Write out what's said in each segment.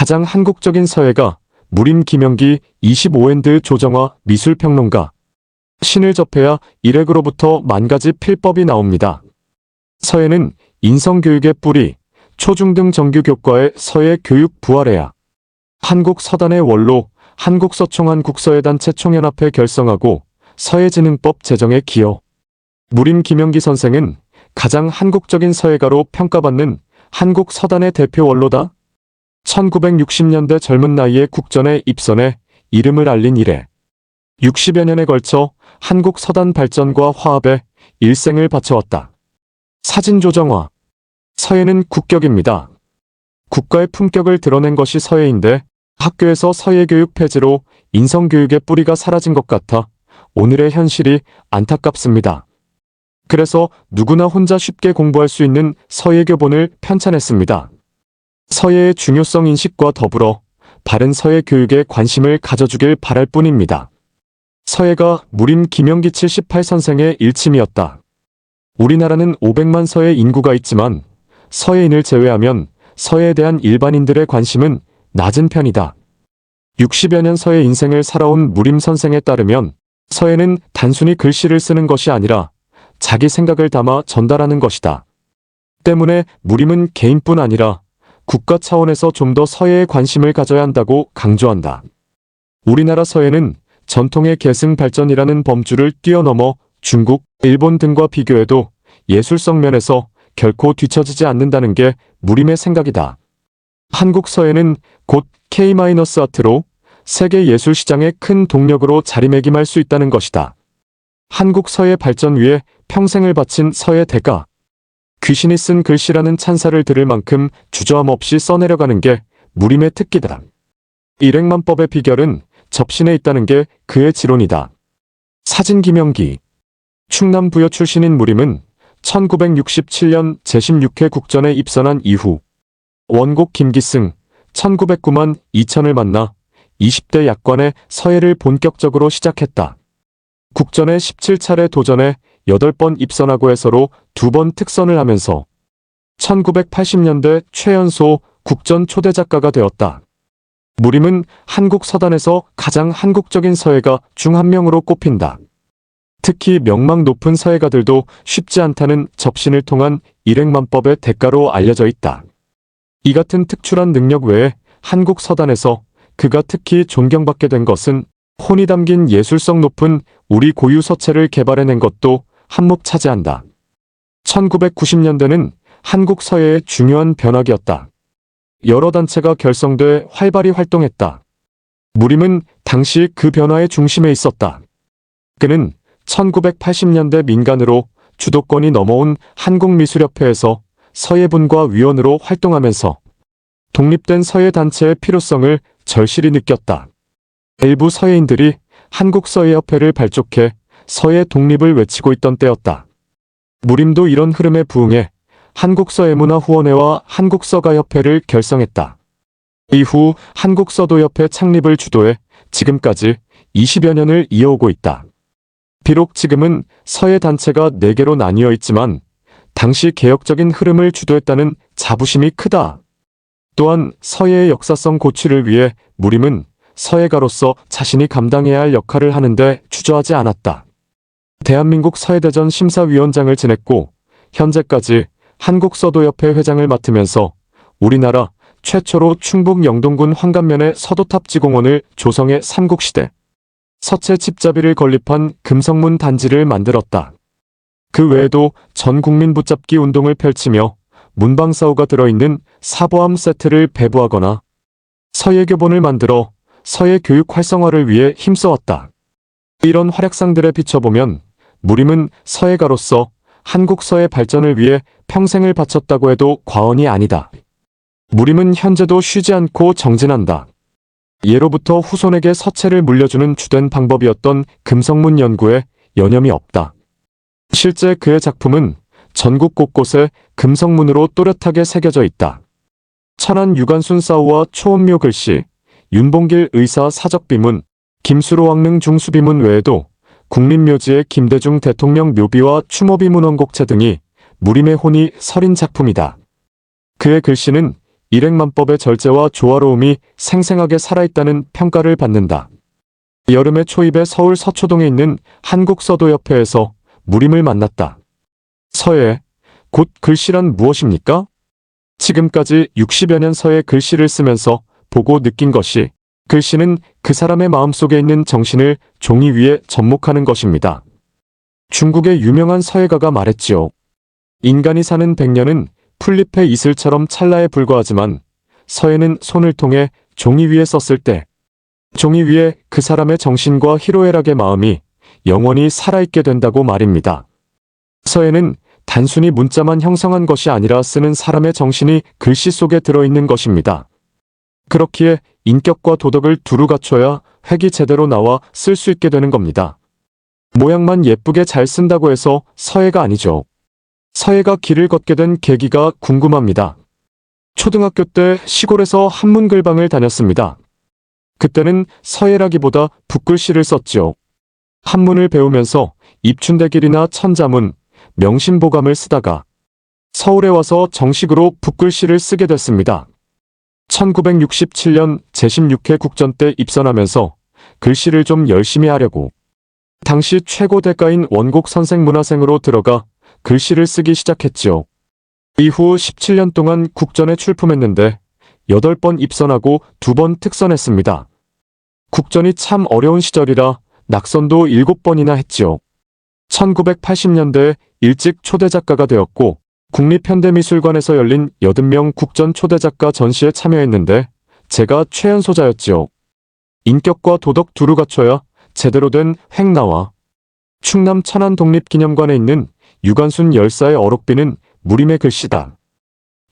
가장 한국적인 서예가 무림 김영기 25핸드 조정화 미술평론가. 신을 접해야 일획으로부터 만가지 필법이 나옵니다. 서예는 인성교육의 뿌리, 초중등 정규교과의 서예 교육 부활해야 한국 서단의 원로, 한국서총한 국서예단체 총연합회 결성하고 서예진흥법 제정에 기여. 무림 김영기 선생은 가장 한국적인 서예가로 평가받는 한국 서단의 대표 원로다. 1960년대 젊은 나이에 국전에 입선해 이름을 알린 이래 60여 년에 걸쳐 한국 서단 발전과 화합에 일생을 바쳐왔다. 사진 조정화. 서예는 국격입니다. 국가의 품격을 드러낸 것이 서예인데 학교에서 서예교육 폐지로 인성교육의 뿌리가 사라진 것 같아 오늘의 현실이 안타깝습니다. 그래서 누구나 혼자 쉽게 공부할 수 있는 서예교본을 편찬했습니다. 서예의 중요성 인식과 더불어 바른 서예 교육에 관심을 가져주길 바랄 뿐입니다. 서예가 무림 김영기 78선생의 일침이었다. 우리나라는 500만 서예 인구가 있지만 서예인을 제외하면 서예에 대한 일반인들의 관심은 낮은 편이다. 60여 년 서예 인생을 살아온 무림 선생에 따르면 서예는 단순히 글씨를 쓰는 것이 아니라 자기 생각을 담아 전달하는 것이다. 때문에 무림은 개인뿐 아니라 국가 차원에서 좀 더 서예에 관심을 가져야 한다고 강조한다. 우리나라 서예는 전통의 계승 발전이라는 범주를 뛰어넘어 중국, 일본 등과 비교해도 예술성 면에서 결코 뒤처지지 않는다는 게 무림의 생각이다. 한국 서예는 곧 K-아트로 세계 예술 시장의 큰 동력으로 자리매김할 수 있다는 것이다. 한국 서예 발전 위에 평생을 바친 서예 대가. 귀신이 쓴 글씨라는 찬사를 들을 만큼 주저함 없이 써내려가는 게 무림의 특기다. 일획만법의 비결은 접신에 있다는 게 그의 지론이다. 사진 김영기. 충남 부여 출신인 무림은 1967년 제16회 국전에 입선한 이후 원곡 김기승 1909만 2000을 만나 20대 약관의 서예를 본격적으로 시작했다. 국전에 17차례 도전해 8번 입선하고 해서로 2번 특선을 하면서 1980년대 최연소 국전 초대 작가가 되었다. 무림은 한국 서단에서 가장 한국적인 서예가 중 한 명으로 꼽힌다. 특히 명망 높은 서예가들도 쉽지 않다는 접신을 통한 일획만법의 대가로 알려져 있다. 이 같은 특출한 능력 외에 한국 서단에서 그가 특히 존경받게 된 것은 혼이 담긴 예술성 높은 우리 고유 서체를 개발해낸 것도 한몫 차지한다. 1990년대는 한국 서예의 중요한 변화기였다. 여러 단체가 결성돼 활발히 활동했다. 무림은 당시 그 변화의 중심에 있었다. 그는 1980년대 민간으로 주도권이 넘어온 한국미술협회에서 서예분과 위원으로 활동하면서 독립된 서예 단체의 필요성을 절실히 느꼈다. 일부 서예인들이 한국서예협회를 발족해 서예 독립을 외치고 있던 때였다. 무림도 이런 흐름에 부응해 한국서예문화후원회와 한국서가협회를 결성했다. 이후 한국서도협회 창립을 주도해 지금까지 20여 년을 이어오고 있다. 비록 지금은 서예 단체가 4개로 나뉘어 있지만 당시 개혁적인 흐름을 주도했다는 자부심이 크다. 또한 서예의 역사성 고취를 위해 무림은 서예가로서 자신이 감당해야 할 역할을 하는데 주저하지 않았다. 대한민국 서예대전 심사위원장을 지냈고 현재까지 한국서도협회 회장을 맡으면서 우리나라 최초로 충북 영동군 황감면의 서도탑지공원을 조성해 삼국시대 서체 집잡이를 건립한 금성문 단지를 만들었다. 그 외에도 전 국민 붙잡기 운동을 펼치며 문방사호가 들어있는 사보함 세트를 배부하거나 서예교본을 만들어 서예 교육 활성화를 위해 힘써왔다. 이런 활약상들에 비춰보면 무림은 서예가로서 한국 서예 발전을 위해 평생을 바쳤다고 해도 과언이 아니다. 무림은 현재도 쉬지 않고 정진한다. 예로부터 후손에게 서체를 물려주는 주된 방법이었던 금성문 연구에 여념이 없다. 실제 그의 작품은 전국 곳곳에 금성문으로 또렷하게 새겨져 있다. 천안 유관순 사후와 초원묘 글씨, 윤봉길 의사 사적비문, 김수로 왕릉 중수비문 외에도 국립묘지의 김대중 대통령 묘비와 추모비 문원곡체 등이 무림의 혼이 서린 작품이다. 그의 글씨는 일행만법의 절제와 조화로움이 생생하게 살아있다는 평가를 받는다. 여름의 초입에 서울 서초동에 있는 한국서도협회에서 무림을 만났다. 서예, 곧 글씨란 무엇입니까? 지금까지 60여 년 서예 글씨를 쓰면서 보고 느낀 것이 글씨는 그 사람의 마음속에 있는 정신을 종이 위에 접목하는 것입니다. 중국의 유명한 서예가가 말했지요. 인간이 사는 100년은 풀잎의 이슬처럼 찰나에 불과하지만 서예는 손을 통해 종이 위에 썼을 때 종이 위에 그 사람의 정신과 희로애락의 마음이 영원히 살아있게 된다고 말입니다. 서예는 단순히 문자만 형성한 것이 아니라 쓰는 사람의 정신이 글씨 속에 들어있는 것입니다. 그렇기에 인격과 도덕을 두루 갖춰야 획이 제대로 나와 쓸 수 있게 되는 겁니다. 모양만 예쁘게 잘 쓴다고 해서 서예가 아니죠. 서예가 길을 걷게 된 계기가 궁금합니다. 초등학교 때 시골에서 한문글방을 다녔습니다. 그때는 서예라기보다 붓글씨를 썼지요. 한문을 배우면서 입춘대길이나 천자문, 명심보감을 쓰다가 서울에 와서 정식으로 붓글씨를 쓰게 됐습니다. 1967년 제16회 국전 때 입선하면서 글씨를 좀 열심히 하려고 당시 최고 대가인 원곡 선생 문화생으로 들어가 글씨를 쓰기 시작했지요. 이후 17년 동안 국전에 출품했는데 8번 입선하고 2번 특선했습니다. 국전이 참 어려운 시절이라 낙선도 7번이나 했지요. 1980년대에 일찍 초대작가가 되었고 국립현대미술관에서 열린 80명 국전 초대작가 전시에 참여했는데 제가 최연소자였지요. 인격과 도덕 두루 갖춰야 제대로 된 획 나와. 충남 천안독립기념관에 있는 유관순 열사의 어록비는 무림의 글씨다.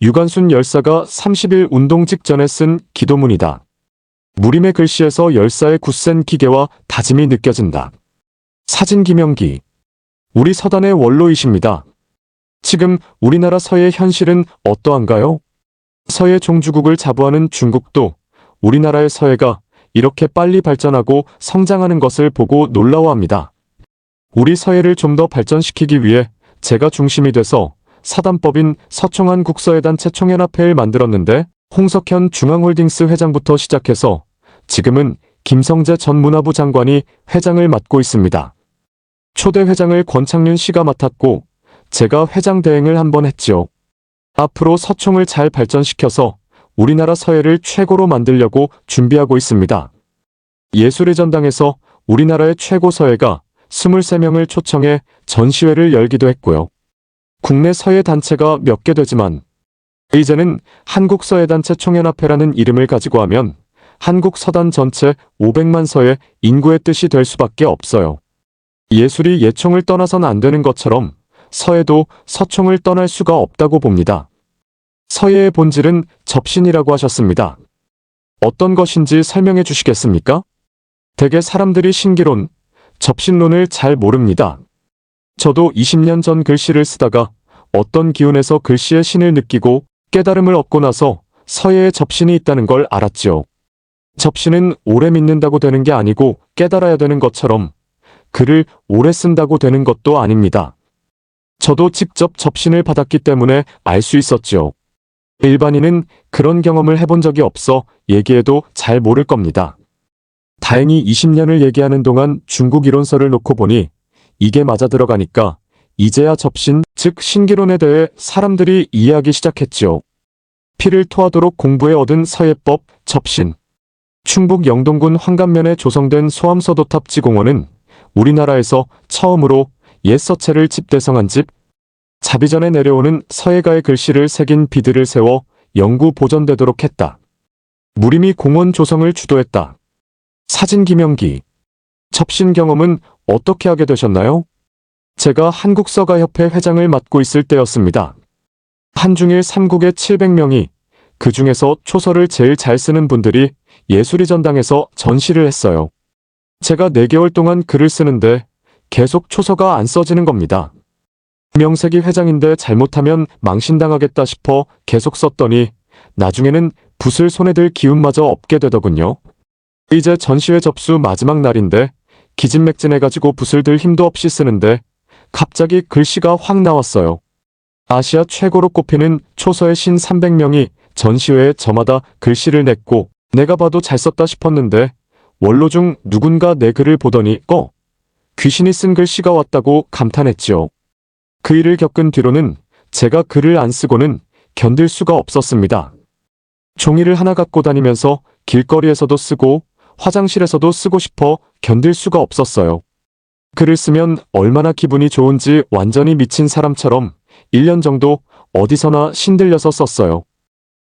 유관순 열사가 30일 운동 직전에 쓴 기도문이다. 무림의 글씨에서 열사의 굳센 기계와 다짐이 느껴진다. 사진 김영기. 우리 서단의 원로이십니다. 지금 우리나라 서예 현실은 어떠한가요? 서예 종주국을 자부하는 중국도 우리나라의 서예가 이렇게 빨리 발전하고 성장하는 것을 보고 놀라워합니다. 우리 서예를 좀 더 발전시키기 위해 제가 중심이 돼서 사단법인 서총한 국서예단체 총연합회를 만들었는데 홍석현 중앙홀딩스 회장부터 시작해서 지금은 김성재 전 문화부 장관이 회장을 맡고 있습니다. 초대 회장을 권창륜 씨가 맡았고 제가 회장 대행을 한번 했지요. 앞으로 서총을 잘 발전시켜서 우리나라 서예를 최고로 만들려고 준비하고 있습니다. 예술의 전당에서 우리나라의 최고 서예가 23명을 초청해 전시회를 열기도 했고요. 국내 서예 단체가 몇 개 되지만 이제는 한국서예단체 총연합회라는 이름을 가지고 하면 한국 서단 전체 500만 서예 인구의 뜻이 될 수밖에 없어요. 예술이 예총을 떠나선 안 되는 것처럼 서예도 서총을 떠날 수가 없다고 봅니다. 서예의 본질은 접신이라고 하셨습니다. 어떤 것인지 설명해 주시겠습니까? 대개 사람들이 신기론, 접신론을 잘 모릅니다. 저도 20년 전 글씨를 쓰다가 어떤 기운에서 글씨의 신을 느끼고 깨달음을 얻고 나서 서예에 접신이 있다는 걸 알았지요. 접신은 오래 믿는다고 되는 게 아니고 깨달아야 되는 것처럼 글을 오래 쓴다고 되는 것도 아닙니다. 저도 직접 접신을 받았기 때문에 알 수 있었지요. 일반인은 그런 경험을 해본 적이 없어 얘기해도 잘 모를 겁니다. 다행히 20년을 얘기하는 동안 중국 이론서를 놓고 보니 이게 맞아 들어가니까 이제야 접신, 즉 신기론에 대해 사람들이 이해하기 시작했지요. 피를 토하도록 공부해 얻은 서예법, 접신. 충북 영동군 황감면에 조성된 소암서도탑지공원은 우리나라에서 처음으로 옛 서체를 집대성한 집, 자비전에 내려오는 서예가의 글씨를 새긴 비드를 세워 영구 보존되도록 했다. 무림이 공원 조성을 주도했다. 사진 김영기. 접신 경험은 어떻게 하게 되셨나요? 제가 한국서가협회 회장을 맡고 있을 때였습니다. 한중일 3국의 700명이 그 중에서 초서를 제일 잘 쓰는 분들이 예술의 전당에서 전시를 했어요. 제가 4개월 동안 글을 쓰는데 계속 초서가 안 써지는 겁니다. 명색이 회장인데 잘못하면 망신당하겠다 싶어 계속 썼더니 나중에는 붓을 손에 들 기운마저 없게 되더군요. 이제 전시회 접수 마지막 날인데 기진맥진해가지고 붓을 들 힘도 없이 쓰는데 갑자기 글씨가 확 나왔어요. 아시아 최고로 꼽히는 초서의 신 300명이 전시회에 저마다 글씨를 냈고 내가 봐도 잘 썼다 싶었는데 원로 중 누군가 내 글을 보더니 귀신이 쓴 글씨가 왔다고 감탄했지요. 그 일을 겪은 뒤로는 제가 글을 안 쓰고는 견딜 수가 없었습니다. 종이를 하나 갖고 다니면서 길거리에서도 쓰고 화장실에서도 쓰고 싶어 견딜 수가 없었어요. 글을 쓰면 얼마나 기분이 좋은지 완전히 미친 사람처럼 1년 정도 어디서나 신들려서 썼어요.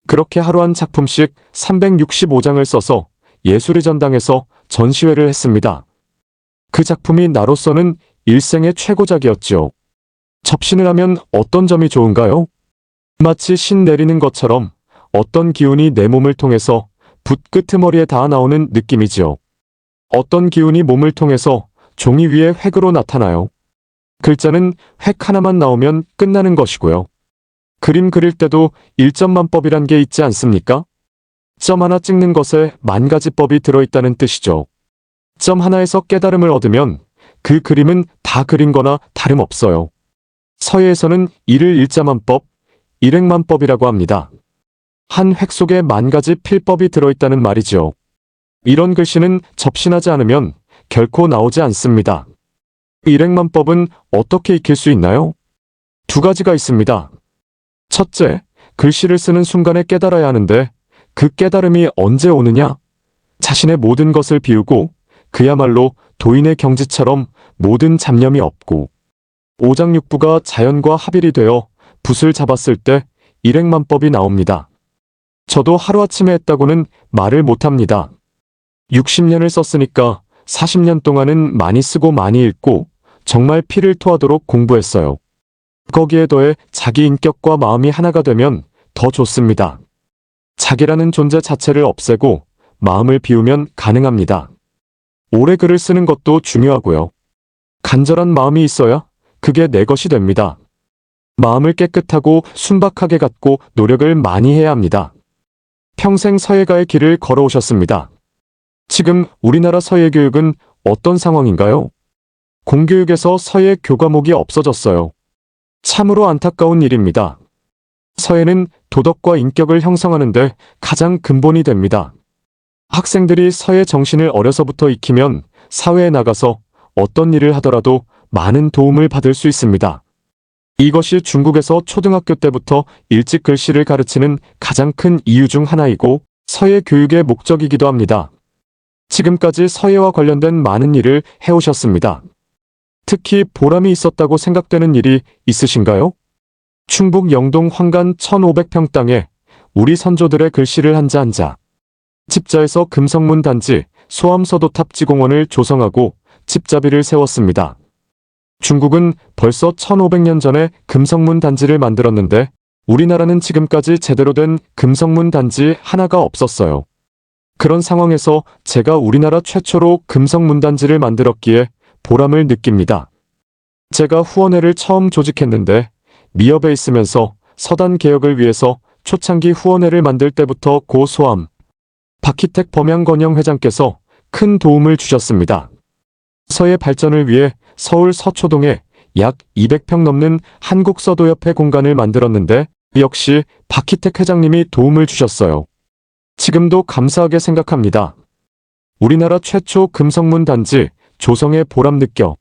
그렇게 하루 한 작품씩 365장을 써서 예술의 전당에서 전시회를 했습니다. 그 작품이 나로서는 일생의 최고작이었죠. 접신을 하면 어떤 점이 좋은가요? 마치 신 내리는 것처럼 어떤 기운이 내 몸을 통해서 붓 끄트머리에 닿아 나오는 느낌이지요. 어떤 기운이 몸을 통해서 종이 위에 획으로 나타나요. 글자는 획 하나만 나오면 끝나는 것이고요. 그림 그릴 때도 1점만법이란 게 있지 않습니까? 점 하나 찍는 것에 만 가지 법이 들어있다는 뜻이죠. 점 하나에서 깨달음을 얻으면 그 그림은 다 그린 거나 다름없어요. 서예에서는 일을 일자만법, 일행만법이라고 합니다. 한 획 속에 만 가지 필법이 들어있다는 말이죠. 이런 글씨는 접신하지 않으면 결코 나오지 않습니다. 일행만법은 어떻게 익힐 수 있나요? 두 가지가 있습니다. 첫째, 글씨를 쓰는 순간에 깨달아야 하는데 그 깨달음이 언제 오느냐? 자신의 모든 것을 비우고 그야말로 도인의 경지처럼 모든 잡념이 없고 오장육부가 자연과 합일이 되어 붓을 잡았을 때 일행만법이 나옵니다. 저도 하루아침에 했다고는 말을 못합니다. 60년을 썼으니까 40년 동안은 많이 쓰고 많이 읽고 정말 피를 토하도록 공부했어요. 거기에 더해 자기 인격과 마음이 하나가 되면 더 좋습니다. 자기라는 존재 자체를 없애고 마음을 비우면 가능합니다. 오래 글을 쓰는 것도 중요하고요. 간절한 마음이 있어야 그게 내 것이 됩니다. 마음을 깨끗하고 순박하게 갖고 노력을 많이 해야 합니다. 평생 서예가의 길을 걸어오셨습니다. 지금 우리나라 서예 교육은 어떤 상황인가요? 공교육에서 서예 교과목이 없어졌어요. 참으로 안타까운 일입니다. 서예는 도덕과 인격을 형성하는데 가장 근본이 됩니다. 학생들이 서예 정신을 어려서부터 익히면 사회에 나가서 어떤 일을 하더라도 많은 도움을 받을 수 있습니다. 이것이 중국에서 초등학교 때부터 일찍 글씨를 가르치는 가장 큰 이유 중 하나이고 서예 교육의 목적이기도 합니다. 지금까지 서예와 관련된 많은 일을 해오셨습니다. 특히 보람이 있었다고 생각되는 일이 있으신가요? 충북 영동 황간 1500평 땅에 우리 선조들의 글씨를 한자 한자 집자에서 금성문 단지 소암서도탑 지공원을 조성하고 집자비를 세웠습니다. 중국은 벌써 1500년 전에 금성문 단지를 만들었는데 우리나라는 지금까지 제대로 된 금성문 단지 하나가 없었어요. 그런 상황에서 제가 우리나라 최초로 금성문 단지를 만들었기에 보람을 느낍니다. 제가 후원회를 처음 조직했는데 미협에 있으면서 서단 개혁을 위해서 초창기 후원회를 만들 때부터 고 소암 박희택 범양건영 회장께서 큰 도움을 주셨습니다. 서예 발전을 위해 서울 서초동에 약 200평 넘는 한국서도협회 공간을 만들었는데 역시 박희택 회장님이 도움을 주셨어요. 지금도 감사하게 생각합니다. 우리나라 최초 금성문 단지 조성의 보람 느껴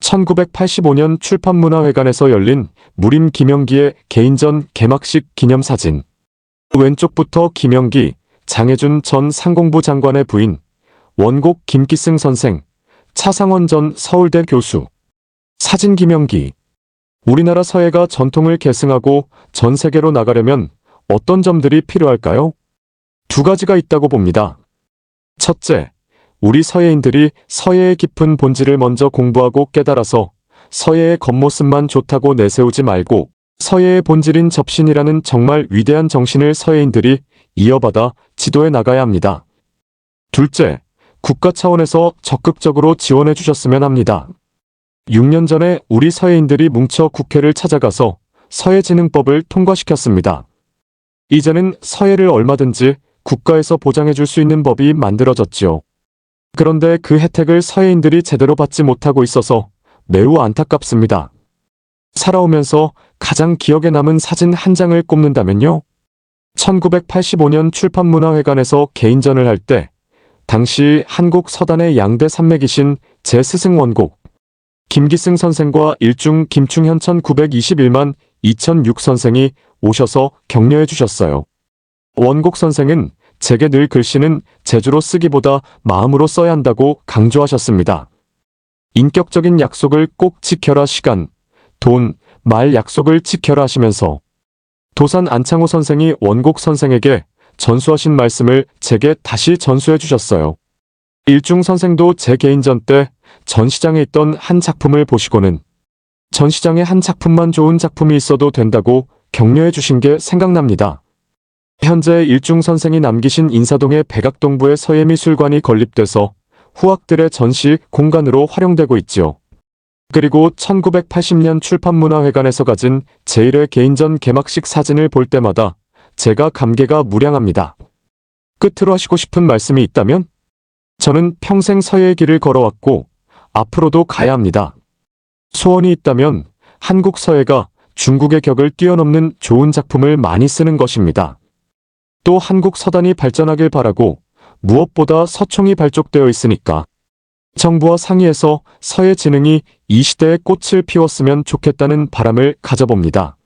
1985년 출판문화회관에서 열린 무림 김영기의 개인전 개막식 기념사진. 왼쪽부터 김영기, 장혜준 전 상공부 장관의 부인, 원곡 김기승 선생, 차상원 전 서울대 교수. 사진 김영기. 우리나라 서예가 전통을 계승하고 전 세계로 나가려면 어떤 점들이 필요할까요? 두 가지가 있다고 봅니다. 첫째, 우리 서예인들이 서예의 깊은 본질을 먼저 공부하고 깨달아서 서예의 겉모습만 좋다고 내세우지 말고 서예의 본질인 접신이라는 정말 위대한 정신을 서예인들이 이어받아 지도해 나가야 합니다. 둘째, 국가 차원에서 적극적으로 지원해 주셨으면 합니다. 6년 전에 우리 서예인들이 뭉쳐 국회를 찾아가서 서예진흥법을 통과시켰습니다. 이제는 서예를 얼마든지 국가에서 보장해 줄 수 있는 법이 만들어졌지요. 그런데 그 혜택을 서예인들이 제대로 받지 못하고 있어서 매우 안타깝습니다. 살아오면서 가장 기억에 남은 사진 한 장을 꼽는다면요? 1985년 출판문화회관에서 개인전을 할 때 당시 한국 서단의 양대 산맥이신 제 스승 원곡 김기승 선생과 일중 김충현 1921만 2006 선생이 오셔서 격려해 주셨어요. 원곡 선생은 제게 늘 글씨는 재주로 쓰기보다 마음으로 써야 한다고 강조하셨습니다. 인격적인 약속을 꼭 지켜라 시간, 돈, 말 약속을 지켜라 하시면서 도산 안창호 선생이 원곡 선생에게 전수하신 말씀을 제게 다시 전수해 주셨어요. 일중 선생도 제 개인전 때 전시장에 있던 한 작품을 보시고는 전시장에 한 작품만 좋은 작품이 있어도 된다고 격려해 주신 게 생각납니다. 현재 일중 선생이 남기신 인사동의 백악동부의 서예미술관이 건립돼서 후학들의 전시 공간으로 활용되고 있지요. 그리고 1980년 출판문화회관에서 가진 제1회 개인전 개막식 사진을 볼 때마다 제가 감개가 무량합니다. 끝으로 하시고 싶은 말씀이 있다면? 저는 평생 서예의 길을 걸어왔고 앞으로도 가야 합니다. 소원이 있다면 한국 서예가 중국의 격을 뛰어넘는 좋은 작품을 많이 쓰는 것입니다. 또 한국 서단이 발전하길 바라고 무엇보다 서총이 발족되어 있으니까 정부와 상의해서 서예 진흥이 이 시대에 꽃을 피웠으면 좋겠다는 바람을 가져봅니다.